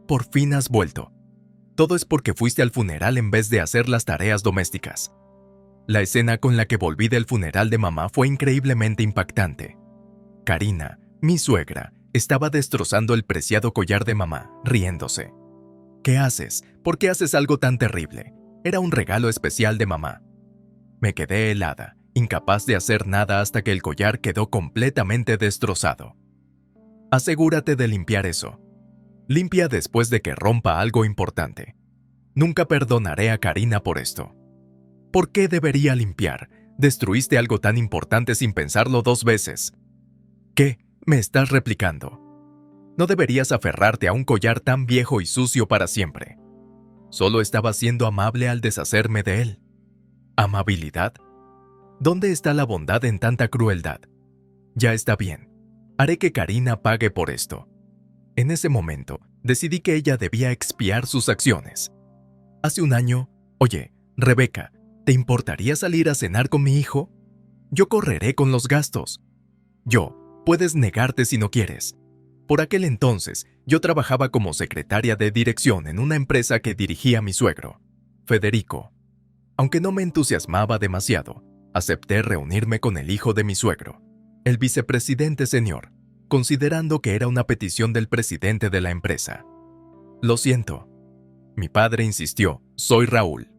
por fin has vuelto. Todo es porque fuiste al funeral en vez de hacer las tareas domésticas. La escena con la que volví del funeral de mamá fue increíblemente impactante. Karina, mi suegra, estaba destrozando el preciado collar de mamá, riéndose. ¿Qué haces? ¿Por qué haces algo tan terrible? Era un regalo especial de mamá. Me quedé helada, incapaz de hacer nada hasta que el collar quedó completamente destrozado. Asegúrate de limpiar eso. Limpia después de que rompa algo importante. Nunca perdonaré a Karina por esto. ¿Por qué debería limpiar? Destruiste algo tan importante sin pensarlo 2 veces. ¿Qué? ¿Me estás replicando? No deberías aferrarte a un collar tan viejo y sucio para siempre. Solo estaba siendo amable al deshacerme de él. ¿Amabilidad? ¿Dónde está la bondad en tanta crueldad? Ya está bien. Haré que Karina pague por esto. En ese momento, decidí que ella debía expiar sus acciones. Hace un año, oye, Rebeca, ¿te importaría salir a cenar con mi hijo? Yo correré con los gastos. Puedes negarte si no quieres. Por aquel entonces, yo trabajaba como secretaria de dirección en una empresa que dirigía mi suegro, Federico. Aunque no me entusiasmaba demasiado, acepté reunirme con el hijo de mi suegro, el vicepresidente senior, considerando que era una petición del presidente de la empresa. Lo siento. Mi padre insistió, soy Raúl.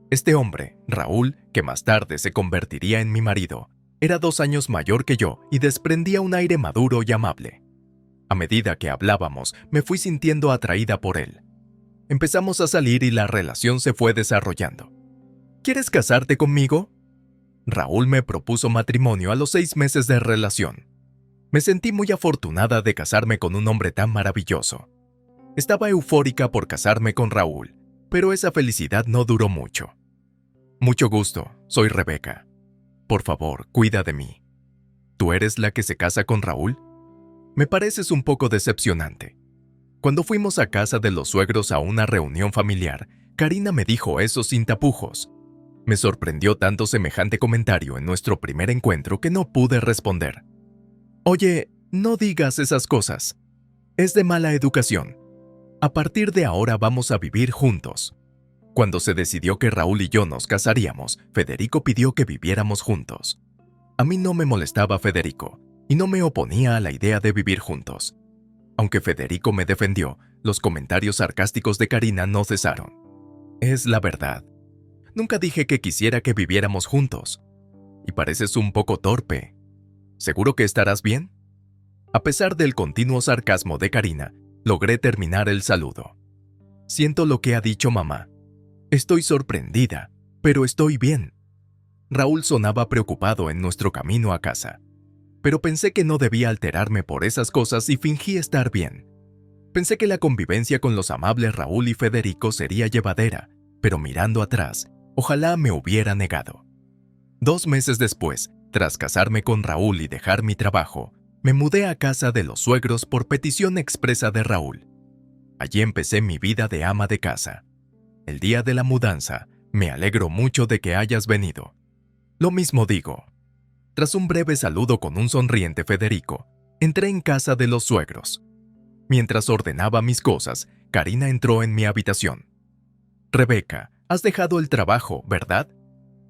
Este hombre, Raúl, que más tarde se convertiría en mi marido, era 2 años mayor que yo y desprendía un aire maduro y amable. A medida que hablábamos, me fui sintiendo atraída por él. Empezamos a salir y la relación se fue desarrollando. ¿Quieres casarte conmigo? Raúl me propuso matrimonio a los 6 meses de relación. Me sentí muy afortunada de casarme con un hombre tan maravilloso. Estaba eufórica por casarme con Raúl, pero esa felicidad no duró mucho. Mucho gusto, soy Rebeca. Por favor, cuida de mí. ¿Tú eres la que se casa con Raúl? Me pareces un poco decepcionante. Cuando fuimos a casa de los suegros a una reunión familiar, Karina me dijo eso sin tapujos. Me sorprendió tanto semejante comentario en nuestro primer encuentro que no pude responder. Oye, no digas esas cosas. Es de mala educación. A partir de ahora vamos a vivir juntos. Cuando se decidió que Raúl y yo nos casaríamos, Federico pidió que viviéramos juntos. A mí no me molestaba Federico, y no me oponía a la idea de vivir juntos. Aunque Federico me defendió, los comentarios sarcásticos de Karina no cesaron. Es la verdad. Nunca dije que quisiera que viviéramos juntos. Y pareces un poco torpe. ¿Seguro que estarás bien? A pesar del continuo sarcasmo de Karina, logré terminar el saludo. Siento lo que ha dicho mamá. Estoy sorprendida, pero estoy bien. Raúl sonaba preocupado en nuestro camino a casa. Pero pensé que no debía alterarme por esas cosas y fingí estar bien. Pensé que la convivencia con los amables Raúl y Federico sería llevadera, pero mirando atrás, ojalá me hubiera negado. 2 meses después, tras casarme con Raúl y dejar mi trabajo, me mudé a casa de los suegros por petición expresa de Raúl. Allí empecé mi vida de ama de casa. El día de la mudanza, me alegro mucho de que hayas venido. Lo mismo digo. Tras un breve saludo con un sonriente Federico, entré en casa de los suegros. Mientras ordenaba mis cosas, Karina entró en mi habitación. Rebeca, has dejado el trabajo, ¿verdad?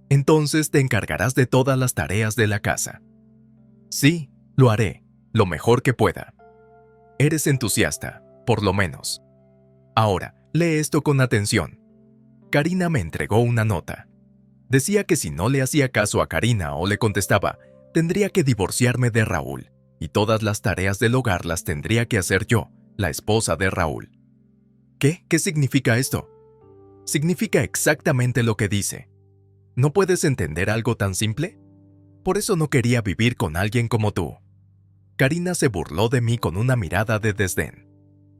Entonces te encargarás de todas las tareas de la casa. Sí, lo haré, lo mejor que pueda. Eres entusiasta, por lo menos. Ahora, lee esto con atención. Karina me entregó una nota. Decía que si no le hacía caso a Karina o le contestaba, tendría que divorciarme de Raúl, y todas las tareas del hogar las tendría que hacer yo, la esposa de Raúl. ¿Qué? ¿Qué significa esto? Significa exactamente lo que dice. ¿No puedes entender algo tan simple? Por eso no quería vivir con alguien como tú. Karina se burló de mí con una mirada de desdén.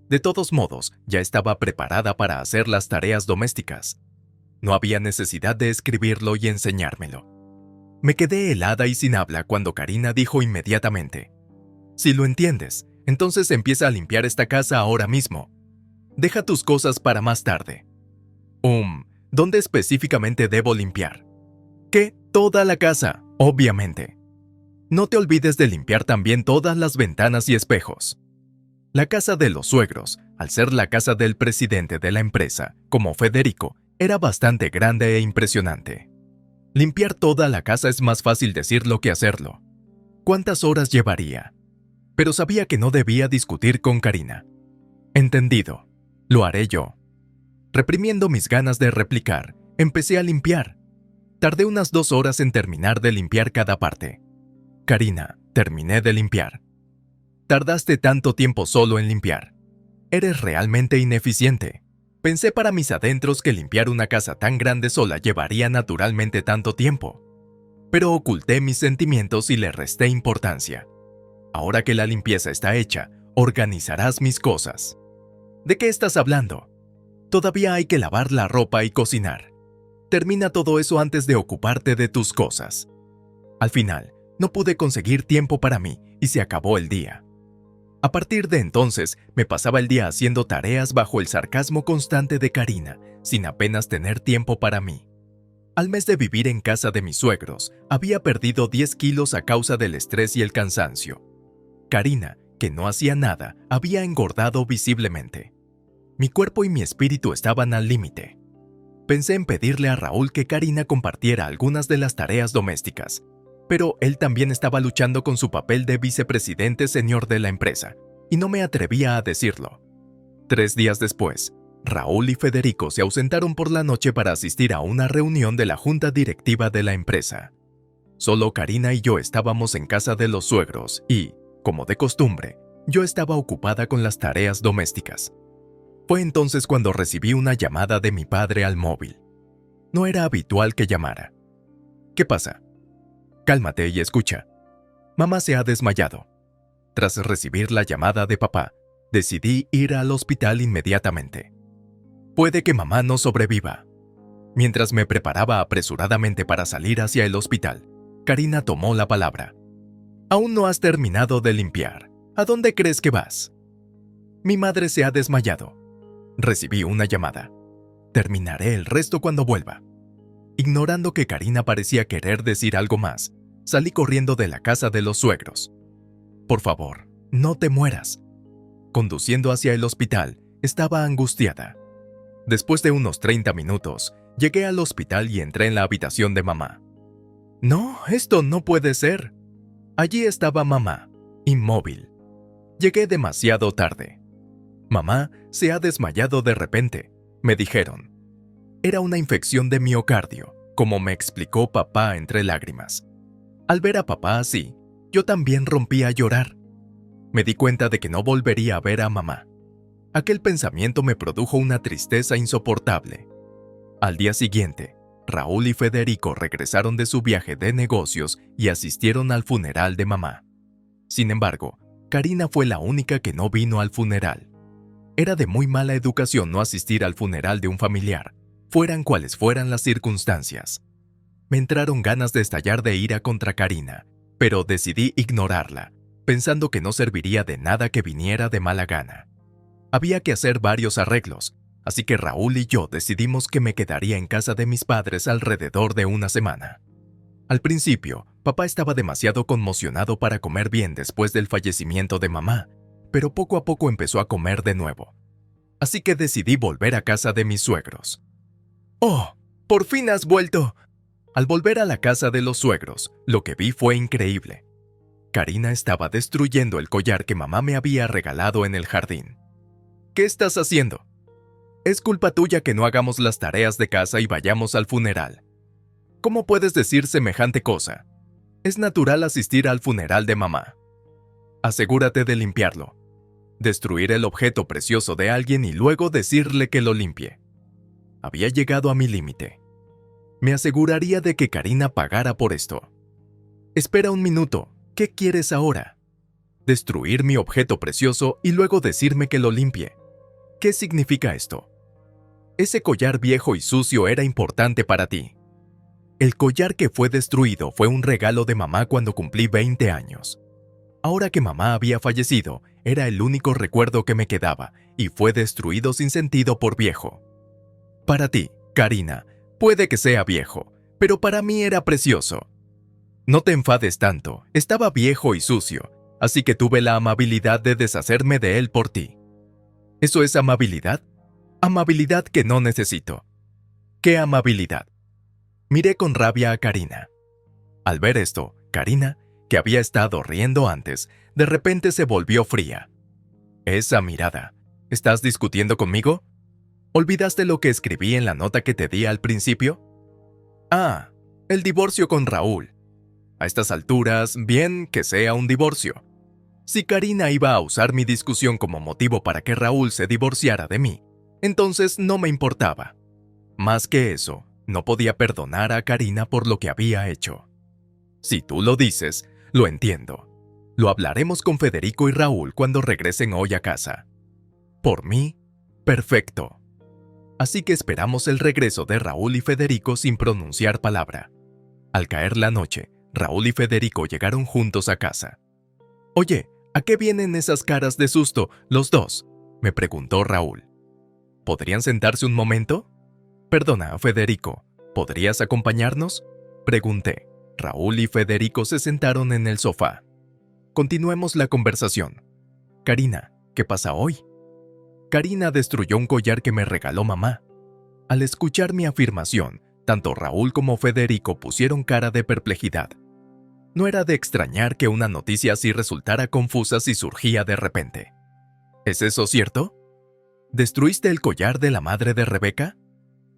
De todos modos, ya estaba preparada para hacer las tareas domésticas. No había necesidad de escribirlo y enseñármelo. Me quedé helada y sin habla cuando Karina dijo inmediatamente: si lo entiendes, entonces empieza a limpiar esta casa ahora mismo. Deja tus cosas para más tarde. ¿Dónde específicamente debo limpiar? ¿Qué? Toda la casa, obviamente. No te olvides de limpiar también todas las ventanas y espejos. La casa de los suegros Al ser la casa del presidente de la empresa, como Federico, era bastante grande e impresionante. Limpiar toda la casa es más fácil decirlo que hacerlo. ¿Cuántas horas llevaría? Pero sabía que no debía discutir con Karina. Entendido. Lo haré yo. Reprimiendo mis ganas de replicar, empecé a limpiar. Tardé unas 2 horas en terminar de limpiar cada parte. Karina, terminé de limpiar. Tardaste tanto tiempo solo en limpiar. Eres realmente ineficiente. Pensé para mis adentros que limpiar una casa tan grande sola llevaría naturalmente tanto tiempo. Pero oculté mis sentimientos y le resté importancia. Ahora que la limpieza está hecha, organizarás mis cosas. ¿De qué estás hablando? Todavía hay que lavar la ropa y cocinar. Termina todo eso antes de ocuparte de tus cosas. Al final, no pude conseguir tiempo para mí y se acabó el día. A partir de entonces, me pasaba el día haciendo tareas bajo el sarcasmo constante de Karina, sin apenas tener tiempo para mí. Al mes de vivir en casa de mis suegros, había perdido 10 kilos a causa del estrés y el cansancio. Karina, que no hacía nada, había engordado visiblemente. Mi cuerpo y mi espíritu estaban al límite. Pensé en pedirle a Raúl que Karina compartiera algunas de las tareas domésticas, pero él también estaba luchando con su papel de vicepresidente senior de la empresa, y no me atrevía a decirlo. 3 días después, Raúl y Federico se ausentaron por la noche para asistir a una reunión de la junta directiva de la empresa. Solo Karina y yo estábamos en casa de los suegros y, como de costumbre, yo estaba ocupada con las tareas domésticas. Fue entonces cuando recibí una llamada de mi padre al móvil. No era habitual que llamara. ¿Qué pasa? Cálmate y escucha. Mamá se ha desmayado. Tras recibir la llamada de papá, decidí ir al hospital inmediatamente. Puede que mamá no sobreviva. Mientras me preparaba apresuradamente para salir hacia el hospital, Karina tomó la palabra. Aún no has terminado de limpiar. ¿A dónde crees que vas? Mi madre se ha desmayado. Recibí una llamada. Terminaré el resto cuando vuelva. Ignorando que Karina parecía querer decir algo más, salí corriendo de la casa de los suegros. Por favor, no te mueras. Conduciendo hacia el hospital, estaba angustiada. Después de unos 30 minutos, llegué al hospital y entré en la habitación de mamá. No, esto no puede ser. Allí estaba mamá, inmóvil. Llegué demasiado tarde. Mamá se ha desmayado de repente, me dijeron. Era una infección de miocardio, como me explicó papá entre lágrimas. Al ver a papá así, yo también rompí a llorar. Me di cuenta de que no volvería a ver a mamá. Aquel pensamiento me produjo una tristeza insoportable. Al día siguiente, Raúl y Federico regresaron de su viaje de negocios y asistieron al funeral de mamá. Sin embargo, Karina fue la única que no vino al funeral. Era de muy mala educación no asistir al funeral de un familiar, fueran cuales fueran las circunstancias. Me entraron ganas de estallar de ira contra Karina, pero decidí ignorarla, pensando que no serviría de nada que viniera de mala gana. Había que hacer varios arreglos, así que Raúl y yo decidimos que me quedaría en casa de mis padres alrededor de una semana. Al principio, papá estaba demasiado conmocionado para comer bien después del fallecimiento de mamá, pero poco a poco empezó a comer de nuevo. Así que decidí volver a casa de mis suegros. ¡Oh! ¡Por fin has vuelto! Al volver a la casa de los suegros, lo que vi fue increíble. Karina estaba destruyendo el collar que mamá me había regalado en el jardín. ¿Qué estás haciendo? Es culpa tuya que no hagamos las tareas de casa y vayamos al funeral. ¿Cómo puedes decir semejante cosa? Es natural asistir al funeral de mamá. Asegúrate de limpiarlo. Destruir el objeto precioso de alguien y luego decirle que lo limpie. Había llegado a mi límite. Me aseguraría de que Karina pagara por esto. Espera un minuto, ¿qué quieres ahora? Destruir mi objeto precioso y luego decirme que lo limpie. ¿Qué significa esto? Ese collar viejo y sucio era importante para ti. El collar que fue destruido fue un regalo de mamá cuando cumplí 20 años. Ahora que mamá había fallecido, era el único recuerdo que me quedaba y fue destruido sin sentido por viejo. Para ti, Karina, puede que sea viejo, pero para mí era precioso. No te enfades tanto, estaba viejo y sucio, así que tuve la amabilidad de deshacerme de él por ti. ¿Eso es amabilidad? Amabilidad que no necesito. ¿Qué amabilidad? Miré con rabia a Karina. Al ver esto, Karina, que había estado riendo antes, de repente se volvió fría. Esa mirada. ¿Estás discutiendo conmigo? ¿Olvidaste lo que escribí en la nota que te di al principio? Ah, el divorcio con Raúl. A estas alturas, bien que sea un divorcio. Si Karina iba a usar mi discusión como motivo para que Raúl se divorciara de mí, entonces no me importaba. Más que eso, no podía perdonar a Karina por lo que había hecho. Si tú lo dices, lo entiendo. Lo hablaremos con Federico y Raúl cuando regresen hoy a casa. Por mí, perfecto. Así que esperamos el regreso de Raúl y Federico sin pronunciar palabra. Al caer la noche, Raúl y Federico llegaron juntos a casa. Oye, ¿a qué vienen esas caras de susto, los dos?, me preguntó Raúl. ¿Podrían sentarse un momento? Perdona, Federico, ¿podrías acompañarnos?, pregunté. Raúl y Federico se sentaron en el sofá. Continuemos la conversación. Karina, ¿qué pasa hoy? Karina destruyó un collar que me regaló mamá. Al escuchar mi afirmación, tanto Raúl como Federico pusieron cara de perplejidad. No era de extrañar que una noticia así resultara confusa si surgía de repente. ¿Es eso cierto? ¿Destruiste el collar de la madre de Rebeca?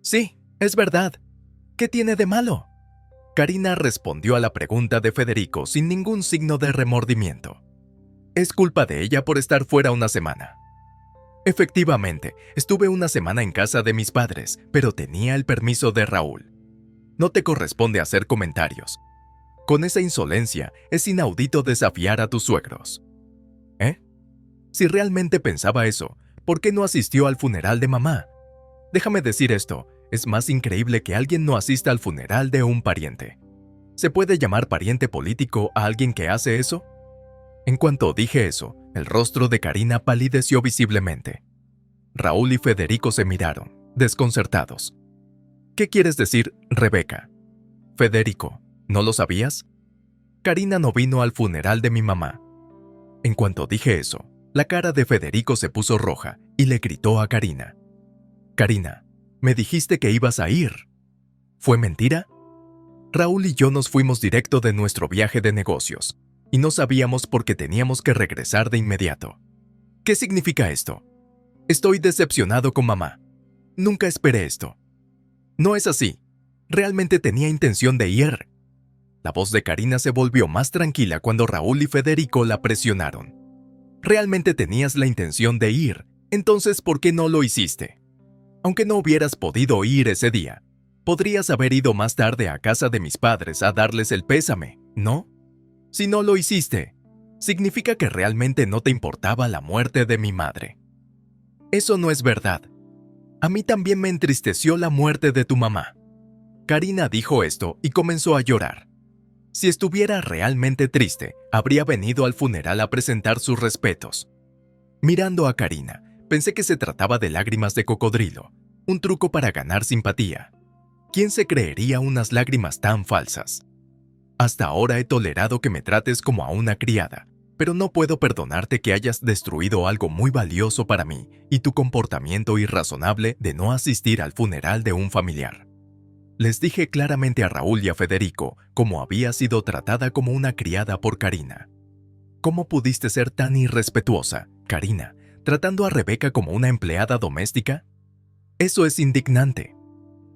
Sí, es verdad. ¿Qué tiene de malo? Karina respondió a la pregunta de Federico sin ningún signo de remordimiento. Es culpa de ella por estar fuera una semana. Efectivamente, estuve una semana en casa de mis padres, pero tenía el permiso de Raúl. No te corresponde hacer comentarios. Con esa insolencia, es inaudito desafiar a tus suegros. ¿Eh? Si realmente pensaba eso, ¿por qué no asistió al funeral de mamá? Déjame decir esto, es más increíble que alguien no asista al funeral de un pariente. ¿Se puede llamar pariente político a alguien que hace eso? En cuanto dije eso, el rostro de Karina palideció visiblemente. Raúl y Federico se miraron, desconcertados. ¿Qué quieres decir, Rebeca? Federico, ¿no lo sabías? Karina no vino al funeral de mi mamá. En cuanto dije eso, la cara de Federico se puso roja y le gritó a Karina. Karina, me dijiste que ibas a ir. ¿Fue mentira? Raúl y yo nos fuimos directo de nuestro viaje de negocios, y no sabíamos por qué teníamos que regresar de inmediato. ¿Qué significa esto? Estoy decepcionado con mamá. Nunca esperé esto. No es así. Realmente tenía intención de ir. La voz de Karina se volvió más tranquila cuando Raúl y Federico la presionaron. Realmente tenías la intención de ir, entonces ¿por qué no lo hiciste? Aunque no hubieras podido ir ese día, podrías haber ido más tarde a casa de mis padres a darles el pésame, ¿no? Si no lo hiciste, significa que realmente no te importaba la muerte de mi madre. Eso no es verdad. A mí también me entristeció la muerte de tu mamá. Karina dijo esto y comenzó a llorar. Si estuviera realmente triste, habría venido al funeral a presentar sus respetos. Mirando a Karina, pensé que se trataba de lágrimas de cocodrilo, un truco para ganar simpatía. ¿Quién se creería unas lágrimas tan falsas? Hasta ahora he tolerado que me trates como a una criada, pero no puedo perdonarte que hayas destruido algo muy valioso para mí y tu comportamiento irrazonable de no asistir al funeral de un familiar. Les dije claramente a Raúl y a Federico cómo había sido tratada como una criada por Karina. ¿Cómo pudiste ser tan irrespetuosa, Karina, tratando a Rebeca como una empleada doméstica? Eso es indignante.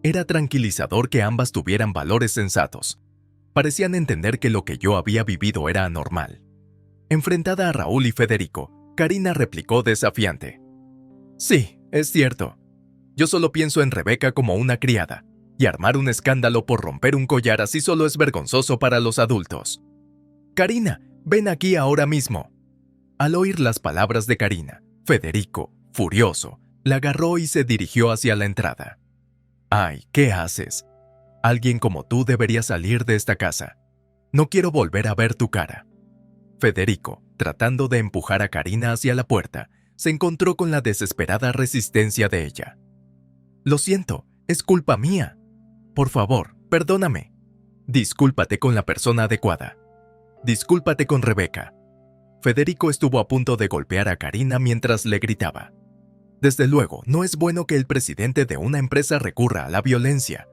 Era tranquilizador que ambas tuvieran valores sensatos. Parecían entender que lo que yo había vivido era anormal. Enfrentada a Raúl y Federico, Karina replicó desafiante. Sí, es cierto. Yo solo pienso en Rebeca como una criada, y armar un escándalo por romper un collar así solo es vergonzoso para los adultos. Karina, ven aquí ahora mismo. Al oír las palabras de Karina, Federico, furioso, la agarró y se dirigió hacia la entrada. Ay, ¿qué haces? Alguien como tú debería salir de esta casa. No quiero volver a ver tu cara. Federico, tratando de empujar a Karina hacia la puerta, se encontró con la desesperada resistencia de ella. Lo siento, es culpa mía. Por favor, perdóname. Discúlpate con la persona adecuada. Discúlpate con Rebeca. Federico estuvo a punto de golpear a Karina mientras le gritaba. Desde luego, no es bueno que el presidente de una empresa recurra a la violencia.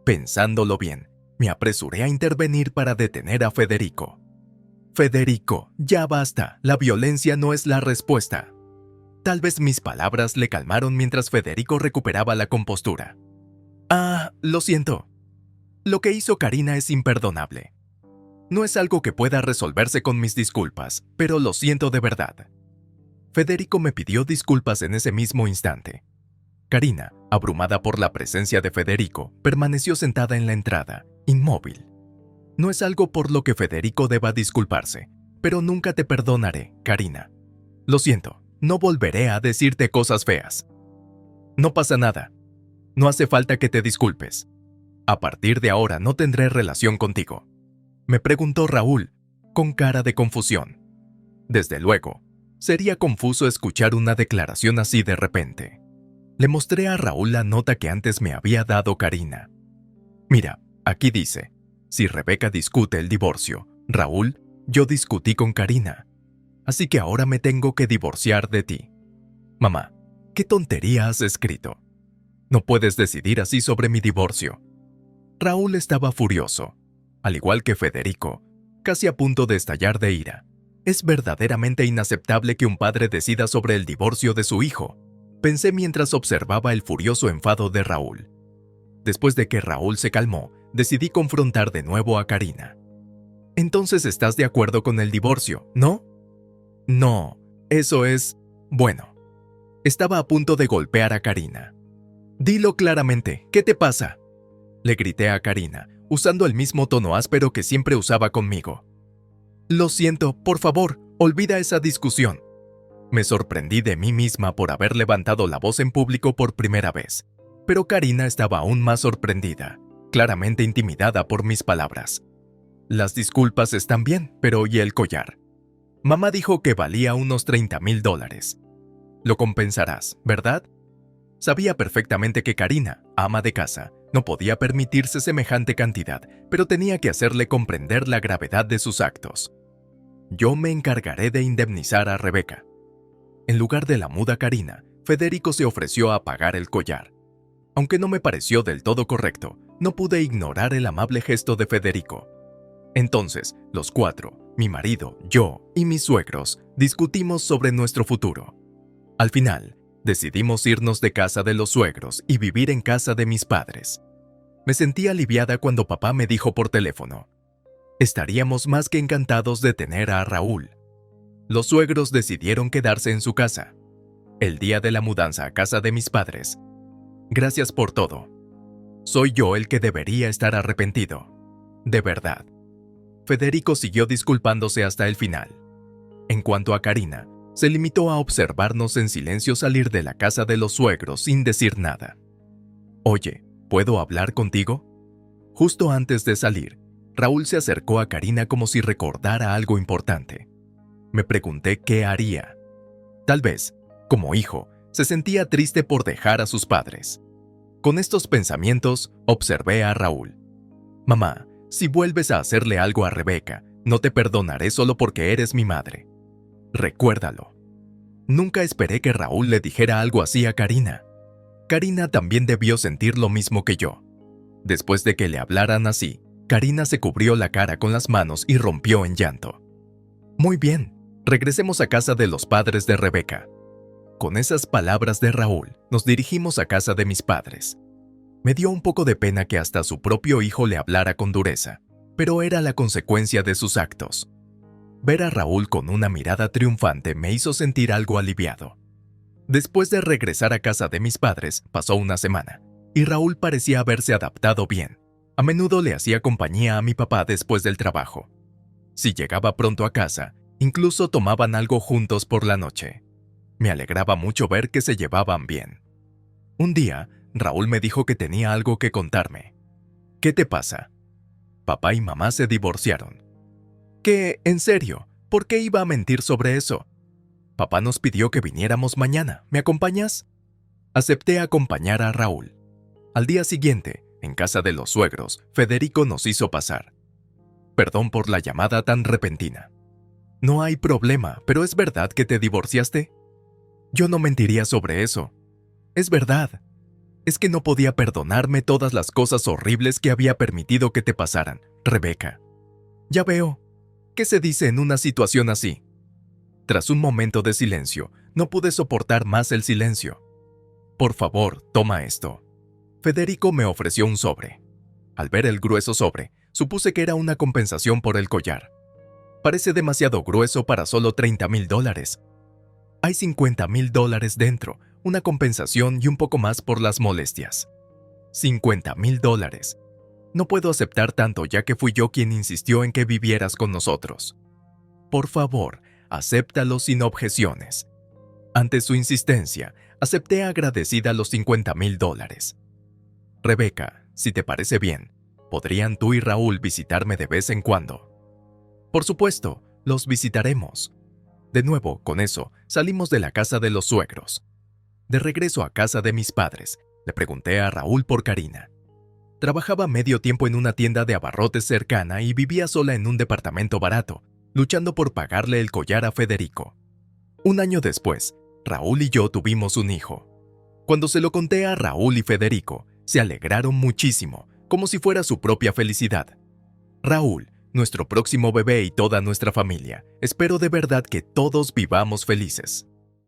Pensándolo bien, me apresuré a intervenir para detener a Federico. Federico, ya basta, la violencia no es la respuesta. Tal vez mis palabras le calmaron mientras Federico recuperaba la compostura. Lo siento. Lo que hizo Karina es imperdonable. No es algo que pueda resolverse con mis disculpas, pero lo siento de verdad. Federico me pidió disculpas en ese mismo instante. Karina, abrumada por la presencia de Federico, permaneció sentada en la entrada, inmóvil. No es algo por lo que Federico deba disculparse, pero nunca te perdonaré, Karina. Lo siento, no volveré a decirte cosas feas. No pasa nada. No hace falta que te disculpes. A partir de ahora no tendré relación contigo. Me preguntó Raúl, con cara de confusión. Desde luego, sería confuso escuchar una declaración así de repente. Le mostré a Raúl la nota que antes me había dado Karina. Mira, aquí dice, si Rebeca discute el divorcio, Raúl, yo discutí con Karina. Así que ahora me tengo que divorciar de ti. Mamá, ¿qué tontería has escrito? No puedes decidir así sobre mi divorcio. Raúl estaba furioso, al igual que Federico, casi a punto de estallar de ira. Es verdaderamente inaceptable que un padre decida sobre el divorcio de su hijo, pensé mientras observaba el furioso enfado de Raúl. Después de que Raúl se calmó, decidí confrontar de nuevo a Karina. Entonces estás de acuerdo con el divorcio, ¿no? No, eso es... Bueno. Estaba a punto de golpear a Karina. Dilo claramente, ¿qué te pasa? Le grité a Karina, usando el mismo tono áspero que siempre usaba conmigo. Lo siento, por favor, olvida esa discusión. Me sorprendí de mí misma por haber levantado la voz en público por primera vez, pero Karina estaba aún más sorprendida, claramente intimidada por mis palabras. Las disculpas están bien, pero ¿y el collar? Mamá dijo que valía unos $30,000. Lo compensarás, ¿verdad? Sabía perfectamente que Karina, ama de casa, no podía permitirse semejante cantidad, pero tenía que hacerle comprender la gravedad de sus actos. Yo me encargaré de indemnizar a Rebeca. En lugar de la muda Karina, Federico se ofreció a pagar el collar. Aunque no me pareció del todo correcto, no pude ignorar el amable gesto de Federico. Entonces, los cuatro, mi marido, yo y mis suegros, discutimos sobre nuestro futuro. Al final, decidimos irnos de casa de los suegros y vivir en casa de mis padres. Me sentí aliviada cuando papá me dijo por teléfono: estaríamos más que encantados de tener a Raúl. Los suegros decidieron quedarse en su casa. El día de la mudanza a casa de mis padres. Gracias por todo. Soy yo el que debería estar arrepentido. De verdad. Federico siguió disculpándose hasta el final. En cuanto a Karina, se limitó a observarnos en silencio salir de la casa de los suegros sin decir nada. Oye, ¿puedo hablar contigo? Justo antes de salir, Raúl se acercó a Karina como si recordara algo importante. Me pregunté qué haría. Tal vez, como hijo, se sentía triste por dejar a sus padres. Con estos pensamientos, observé a Raúl. Mamá, si vuelves a hacerle algo a Rebeca, no te perdonaré solo porque eres mi madre. Recuérdalo. Nunca esperé que Raúl le dijera algo así a Karina. Karina también debió sentir lo mismo que yo. Después de que le hablaran así, Karina se cubrió la cara con las manos y rompió en llanto. Muy bien. Regresemos a casa de los padres de Rebeca. Con esas palabras de Raúl, nos dirigimos a casa de mis padres. Me dio un poco de pena que hasta su propio hijo le hablara con dureza, pero era la consecuencia de sus actos. Ver a Raúl con una mirada triunfante me hizo sentir algo aliviado. Después de regresar a casa de mis padres, pasó una semana, y Raúl parecía haberse adaptado bien. A menudo le hacía compañía a mi papá después del trabajo. Si llegaba pronto a casa, incluso tomaban algo juntos por la noche. Me alegraba mucho ver que se llevaban bien. Un día, Raúl me dijo que tenía algo que contarme. ¿Qué te pasa? Papá y mamá se divorciaron. ¿Qué? ¿En serio? ¿Por qué iba a mentir sobre eso? Papá nos pidió que viniéramos mañana. ¿Me acompañas? Acepté acompañar a Raúl. Al día siguiente, en casa de los suegros, Federico nos hizo pasar. Perdón por la llamada tan repentina. No hay problema, pero ¿es verdad que te divorciaste? Yo no mentiría sobre eso. Es verdad. Es que no podía perdonarme todas las cosas horribles que había permitido que te pasaran, Rebeca. Ya veo. ¿Qué se dice en una situación así? Tras un momento de silencio, no pude soportar más el silencio. Por favor, toma esto. Federico me ofreció un sobre. Al ver el grueso sobre, supuse que era una compensación por el collar. Parece demasiado grueso para solo $30,000. Hay $50,000 dentro, una compensación y un poco más por las molestias. $50,000. No puedo aceptar tanto ya que fui yo quien insistió en que vivieras con nosotros. Por favor, acéptalo sin objeciones. Ante su insistencia, acepté agradecida los $50,000. Rebeca, si te parece bien, ¿podrían tú y Raúl visitarme de vez en cuando? Por supuesto, los visitaremos. De nuevo, con eso, salimos de la casa de los suegros. De regreso a casa de mis padres, le pregunté a Raúl por Karina. Trabajaba medio tiempo en una tienda de abarrotes cercana y vivía sola en un departamento barato, luchando por pagarle el collar a Federico. Un año después, Raúl y yo tuvimos un hijo. Cuando se lo conté a Raúl y Federico, se alegraron muchísimo, como si fuera su propia felicidad. Raúl, nuestro próximo bebé y toda nuestra familia, espero de verdad que todos vivamos felices.